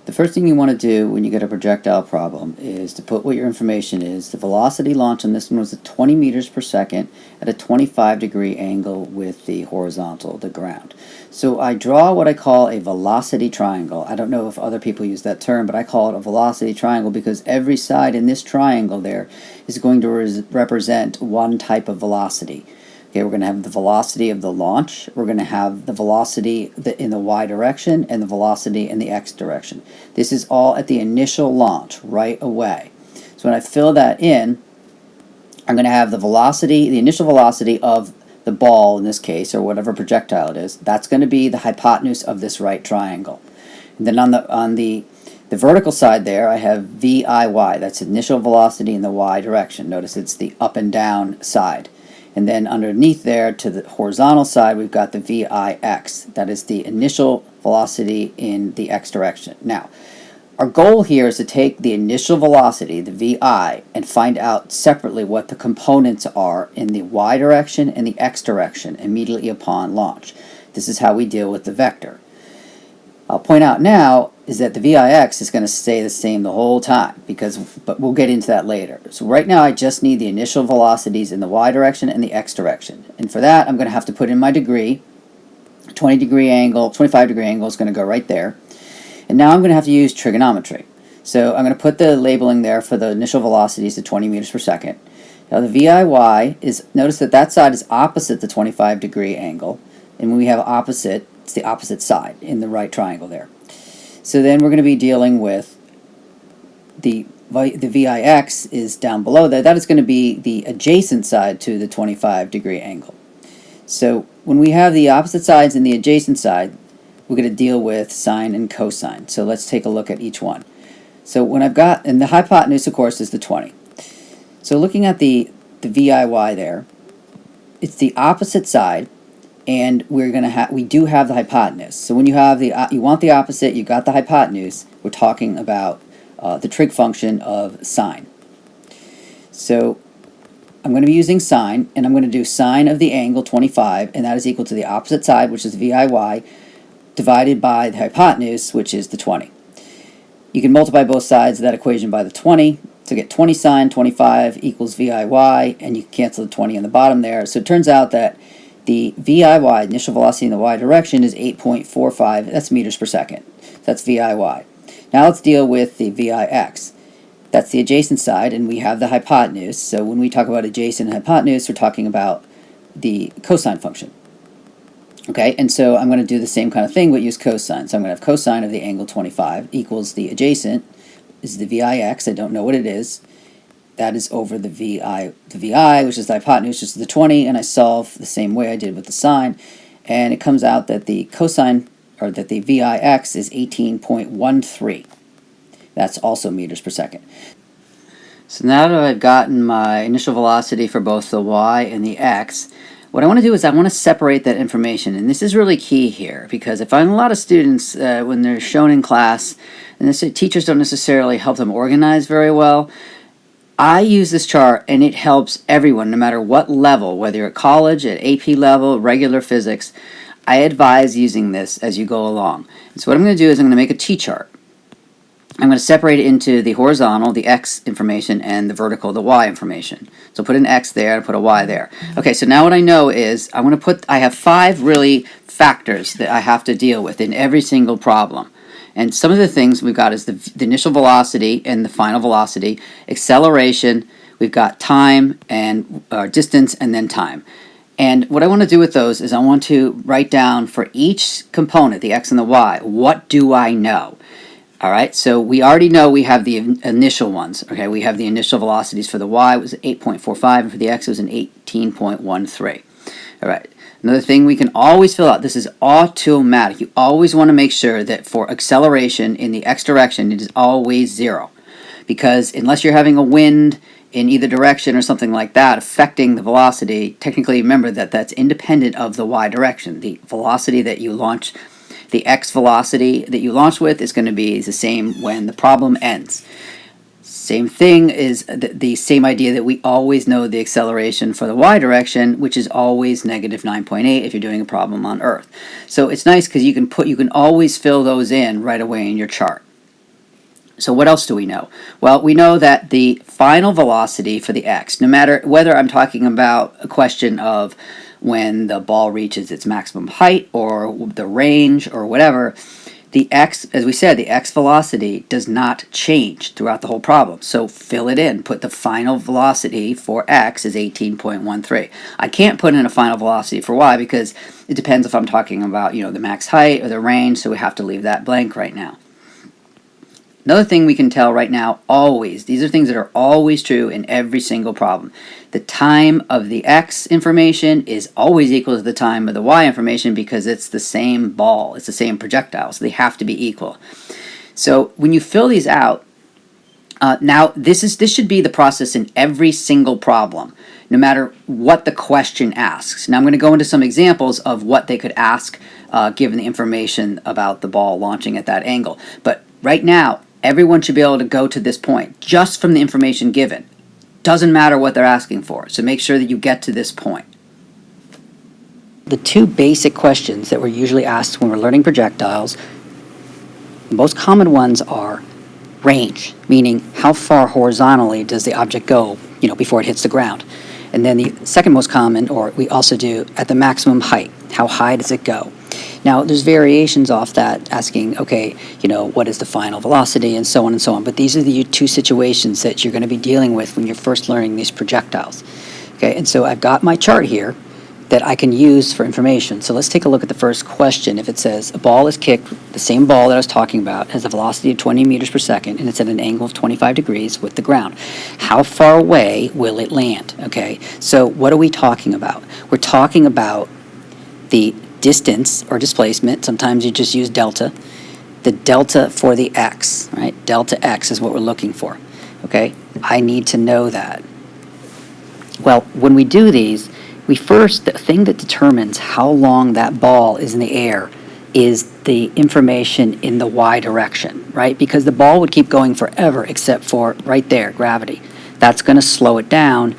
The first thing you want to do when you get a projectile problem is to put what your information is. The velocity launch on this one was at 20 meters per second at a 25-degree angle with the horizontal, the ground. So I draw what I call a velocity triangle. I don't know if other people use that term, but I call it a velocity triangle because every side in this triangle there is going to represent one type of velocity. Okay, we're going to have the velocity of the launch, we're going to have the velocity in the y direction, and the velocity in the x direction. This is all at the initial launch, right away. So when I fill that in, I'm going to have the velocity, the initial velocity of the ball in this case, or whatever projectile it is. That's going to be the hypotenuse of this right triangle. And then on the vertical side there, I have VIY. That's initial velocity in the y direction. Notice it's the up and down side. And then underneath there to the horizontal side, we've got the VIX. That is the initial velocity in the x direction. Now, our goal here is to take the initial velocity, the VI, and find out separately what the components are in the y direction and the x direction immediately upon launch. This is how we deal with the vector. I'll point out now is that the VIX is going to stay the same the whole time, but we'll get into that later. So right now I just need the initial velocities in the y direction and the x direction. And for that I'm going to have to put in my degree. 20-degree angle, 25-degree angle is going to go right there. And now I'm going to have to use trigonometry. So I'm going to put the labeling there for the initial velocities to 20 meters per second. Now the VIY is, notice that side is opposite the 25-degree angle. And when we have opposite, it's the opposite side in the right triangle there. So then we're going to be dealing with the VIX is down below there. That is going to be the adjacent side to the 25-degree angle. So when we have the opposite sides and the adjacent side, we're going to deal with sine and cosine. So let's take a look at each one. So when I've got, and the hypotenuse of course is the 20. So looking at the VIY there, it's the opposite side. And we do have the hypotenuse. So when you have you want the opposite, you got the hypotenuse. We're talking about the trig function of sine. So I'm going to be using sine, and I'm going to do sine of the angle 25, and that is equal to the opposite side, which is VIY, divided by the hypotenuse, which is the 20. You can multiply both sides of that equation by the 20 to get 20 sine 25 equals VIY, and you can cancel the 20 on the bottom there. So it turns out that the VIY, initial velocity in the y direction, is 8.45. That's meters per second. That's VIY. Now let's deal with the VIX. That's the adjacent side, and we have the hypotenuse. So when we talk about adjacent and hypotenuse, we're talking about the cosine function. Okay, and so I'm going to do the same kind of thing, but use cosine. So I'm going to have cosine of the angle 25 equals the adjacent is the VIX. I don't know what it is. That is over the VI, which is the hypotenuse, which is the 20, and I solve the same way I did with the sine, and it comes out that the cosine, or that the VIX is 18.13. That's also meters per second. So now that I've gotten my initial velocity for both the y and the x, what I want to do is I want to separate that information, and this is really key here, because I find a lot of students, when they're shown in class, and teachers don't necessarily help them organize very well. I use this chart and it helps everyone, no matter what level, whether you're at college, at AP level, regular physics. I advise using this as you go along. And so what I'm going to do is I'm going to make a T-chart. I'm going to separate it into the horizontal, the X information, and the vertical, the Y information. So put an X there and put a Y there. Okay, so now what I know is I have 5 really factors that I have to deal with in every single problem. And some of the things we've got is the initial velocity and the final velocity, acceleration, we've got time and distance, and then time. And what I want to do with those is I want to write down for each component, the x and the y, what do I know? All right, so we already know we have the initial ones. Okay, we have the initial velocities for the y, it was 8.45, and for the x it was an 18.13. All right. Another thing we can always fill out, this is automatic. You always want to make sure that for acceleration in the x direction, it is always 0. Because unless you're having a wind in either direction or something like that affecting the velocity, technically remember that that's independent of the y direction. The velocity that you launch, the x velocity that you launch with is going to be the same when the problem ends. Same thing is the same idea that we always know the acceleration for the y direction, which is always negative 9.8 if you're doing a problem on Earth. So it's nice because you can always fill those in right away in your chart. So what else do we know? Well, we know that the final velocity for the x, no matter whether I'm talking about a question of when the ball reaches its maximum height or the range or whatever, the x, as we said, the x velocity does not change throughout the whole problem. So fill it in. Put the final velocity for x is 18.13. I can't put in a final velocity for y because it depends if I'm talking about, the max height or the range, so we have to leave that blank right now. Another thing we can tell right now, always, these are things that are always true in every single problem. The time of the x information is always equal to the time of the y information because it's the same ball, it's the same projectile, so they have to be equal. So when you fill these out, now this should be the process in every single problem, no matter what the question asks. Now I'm going to go into some examples of what they could ask given the information about the ball launching at that angle. But right now, everyone should be able to go to this point just from the information given. Doesn't matter what they're asking for, so make sure that you get to this point. The two basic questions that we're usually asked when we're learning projectiles, the most common ones are range, meaning how far horizontally does the object go, before it hits the ground. And then the second most common, or we also do at the maximum height, how high does it go? Now, there's variations off that, asking, okay, what is the final velocity, and so on and so on. But these are the two situations that you're going to be dealing with when you're first learning these projectiles. Okay, and so I've got my chart here that I can use for information. So let's take a look at the first question. If it says a ball is kicked, the same ball that I was talking about, has a velocity of 20 meters per second, and it's at an angle of 25 degrees with the ground. How far away will it land? Okay, so what are we talking about? We're talking about the distance or displacement. Sometimes you just use delta. The delta for the x, right? Delta x is what we're looking for. Okay, I need to know that. Well, when we do these, the thing that determines how long that ball is in the air is the information in the y direction, right? Because the ball would keep going forever except for right there, gravity. That's going to slow it down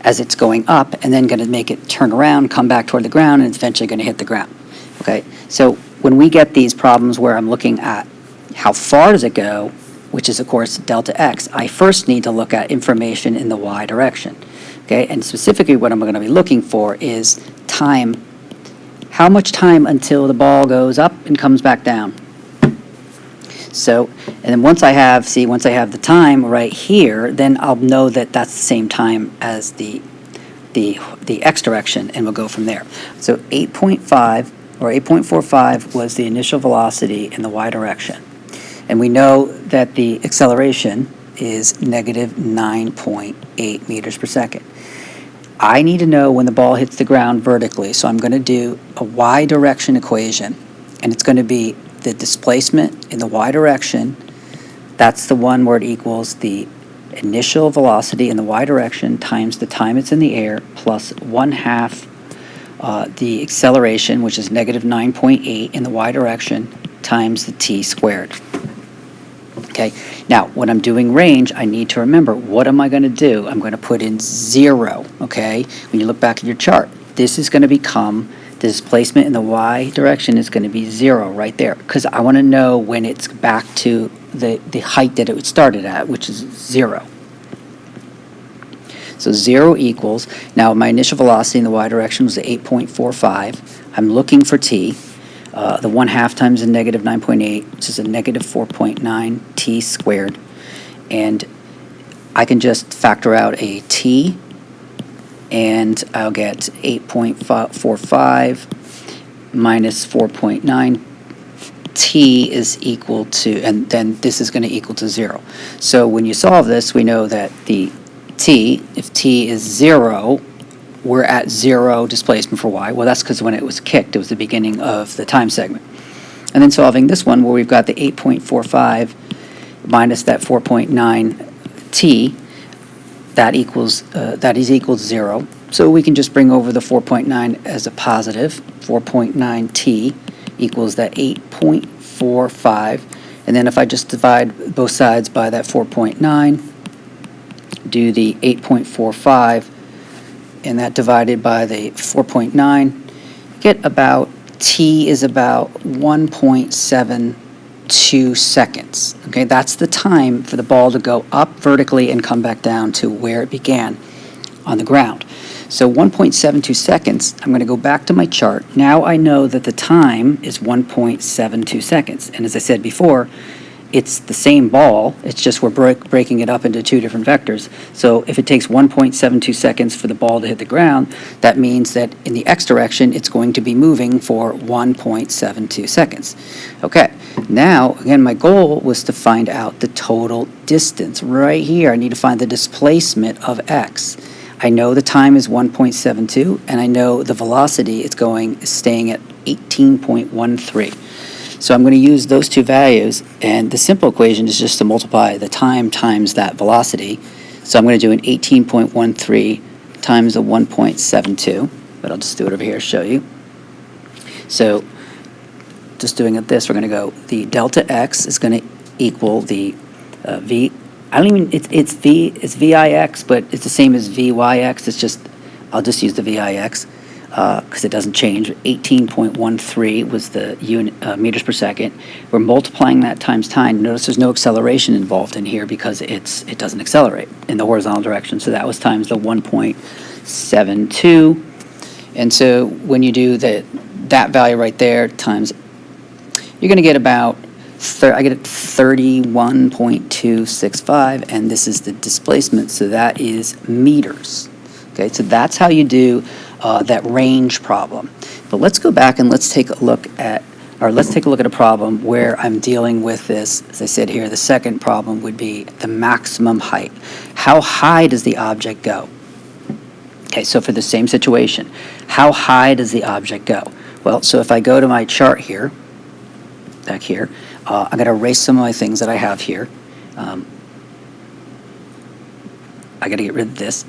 as it's going up, and then going to make it turn around, come back toward the ground, and it's eventually going to hit the ground. Okay, so when we get these problems where I'm looking at how far does it go, which is of course delta x, I first need to look at information in the y direction. Okay, and specifically what I'm going to be looking for is time. How much time until the ball goes up and comes back down? So, and then once I have the time right here, then I'll know that that's the same time as the x direction, and we'll go from there. So 8.5 or 8.45 was the initial velocity in the y direction. And we know that the acceleration is negative 9.8 meters per second. I need to know when the ball hits the ground vertically, so I'm going to do a y direction equation, and it's going to be the displacement in the y direction. That's the one where it equals the initial velocity in the y direction times the time it's in the air plus 1/2 the acceleration, which is negative 9.8 in the y direction, times the t squared. Okay, now when I'm doing range, I need to remember, what am I going to do? I'm going to put in 0, okay? When you look back at your chart, this is going to become, the displacement in the y direction is going to be 0 right there, because I want to know when it's back to the height that it started at, which is 0. So 0 equals, now my initial velocity in the y direction was 8.45. I'm looking for t. The 1/2 times the negative 9.8, which is a negative 4.9 t squared. And I can just factor out a t, and I'll get 8.45 minus 4.9. T is equal to, and then this is going to equal to 0. So when you solve this, we know that the t, if t is 0, we're at 0 displacement for y. Well, that's because when it was kicked, it was the beginning of the time segment. And then solving this one, where we've got the 8.45 minus that 4.9 t, that is equal to 0. So we can just bring over the 4.9 as a positive. 4.9 t equals that 8.45. And then if I just divide both sides by that 4.9, do the 8.45, and that divided by the 4.9, get about, t is about 1.7 1.72 seconds. Okay, that's the time for the ball to go up vertically and come back down to where it began on the ground. So 1.72 seconds, I'm going to go back to my chart. Now I know that the time is 1.72 seconds. And as I said before, it's the same ball, it's just we're breaking it up into two different vectors. So if it takes 1.72 seconds for the ball to hit the ground, that means that in the x direction, it's going to be moving for 1.72 seconds. Okay, now, again, my goal was to find out the total distance. Right here, I need to find the displacement of x. I know the time is 1.72, and I know the velocity is staying at 18.13. So I'm going to use those two values, and the simple equation is just to multiply the time times that velocity. So I'm going to do an 18.13 times a 1.72, but I'll just do it over here to show you. So just doing it this, we're going to go, the delta x is going to equal the v. I don't even, it's vix, but it's the same as vyx. It's just, I'll just use the vix. Because it doesn't change. 18.13 was the unit meters per second. We're multiplying that times time. Notice there's no acceleration involved in here because it doesn't accelerate in the horizontal direction. So that was times the 1.72. And so when you do that value right there times, you're going to get about, I get it 31.265, and this is the displacement. So that is meters. Okay, so that's how you do that range problem. But let's go back and let's take a look at a problem where I'm dealing with this. As I said here, the second problem would be the maximum height. How high does the object go? Okay, so for the same situation, how high does the object go? Well, so if I go to my chart here, back here, I'm going to erase some of my things that I have here. I got to get rid of this.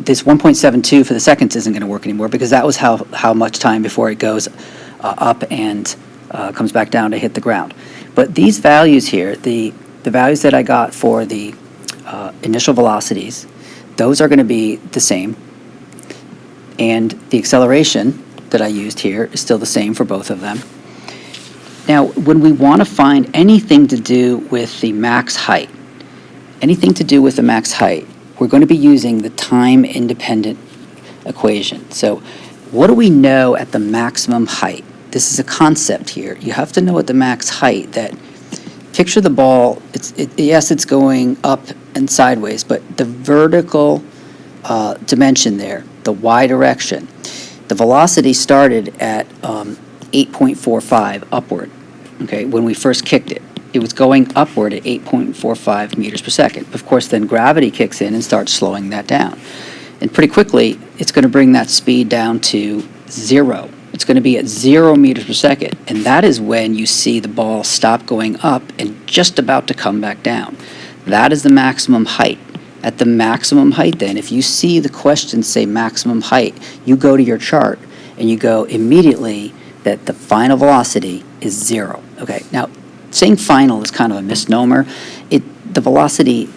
This 1.72 for the seconds isn't going to work anymore because that was how much time before it goes up and comes back down to hit the ground. But these values here, the values that I got for the initial velocities, those are going to be the same. And the acceleration that I used here is still the same for both of them. Now, when we want to find anything to do with the max height, we're going to be using the time-independent equation. So what do we know at the maximum height? This is a concept here. You have to know at the max height that, picture the ball, yes, it's going up and sideways, but the vertical dimension there, the y direction, the velocity started at 8.45 upward, okay, when we first kicked it. It was going upward at 8.45 meters per second. Of course, then gravity kicks in and starts slowing that down. And pretty quickly, it's going to bring that speed down to 0. It's going to be at 0 meters per second. And that is when you see the ball stop going up and just about to come back down. That is the maximum height. At the maximum height, then, if you see the question say maximum height, you go to your chart and you go immediately that the final velocity is 0. Okay, now, saying final is kind of a misnomer. The velocity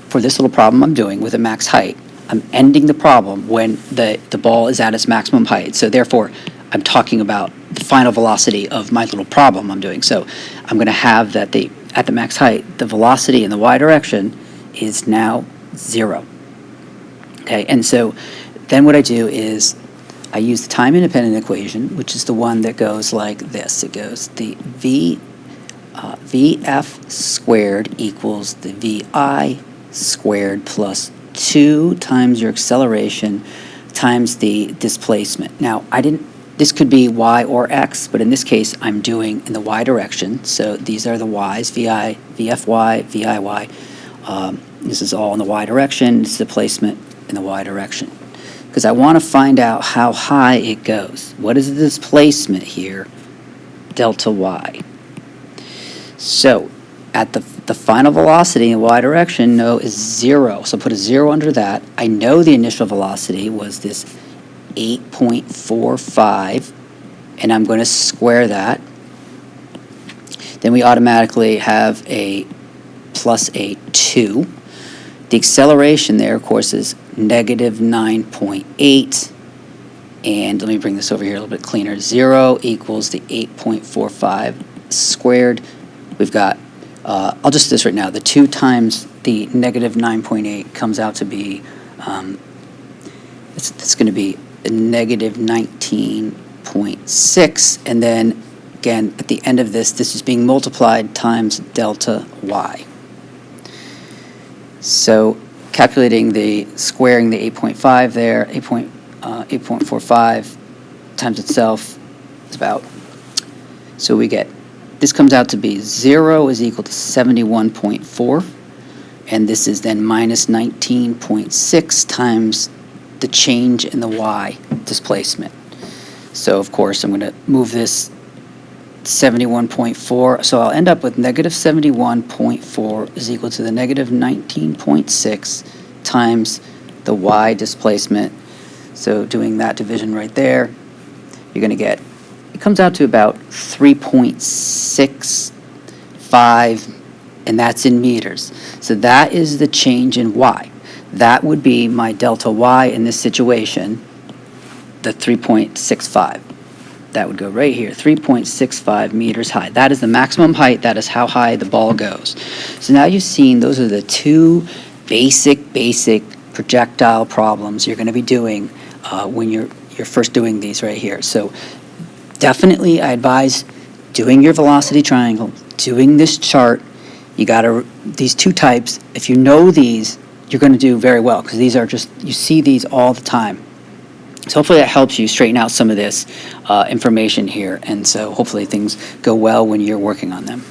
for this little problem I'm doing with a max height, I'm ending the problem when the ball is at its maximum height. So therefore, I'm talking about the final velocity of my little problem I'm doing. So I'm going to have that at the max height, the velocity in the y direction is now 0. Okay, and so then what I do is I use the time-independent equation, which is the one that goes like this. It goes the Vf squared equals the Vi squared plus 2 times your acceleration times the displacement. Now, this could be y or x, but in this case, I'm doing in the y direction. So these are the y's, Vi, Vfy, Viy. This is all in the y direction. This is the placement in the y direction. Because I want to find out how high it goes. What is the displacement here? Delta y. So at the final velocity in the y direction, is 0. So put a 0 under that. I know the initial velocity was this 8.45, and I'm going to square that. Then we automatically have a plus a 2. The acceleration there, of course, is negative 9.8. And let me bring this over here a little bit cleaner. 0 equals the 8.45 squared, we've got, I'll just do this right now, the 2 times the negative 9.8 comes out to be, it's going to be a negative 19.6, and then again at the end of this is being multiplied times delta y. So calculating squaring the 8.5 there, 8.45 times itself is about, so we get, this comes out to be 0 is equal to 71.4, and this is then minus 19.6 times the change in the y displacement. So of course I'm going to move this 71.4, so I'll end up with negative 71.4 is equal to the negative 19.6 times the y displacement. So doing that division right there, you're going to get, it comes out to about 3.65, and that's in meters. So that is the change in y. That would be my delta y in this situation, the 3.65. That would go right here, 3.65 meters high. That is the maximum height. That is how high the ball goes. So now you've seen those are the 2 basic projectile problems you're going to be doing when you're first doing these right here. So definitely I advise doing your velocity triangle, doing this chart. You got these 2 types. If you know these, you're going to do very well, because these are just, you see these all the time. So hopefully that helps you straighten out some of this information here, and so hopefully things go well when you're working on them.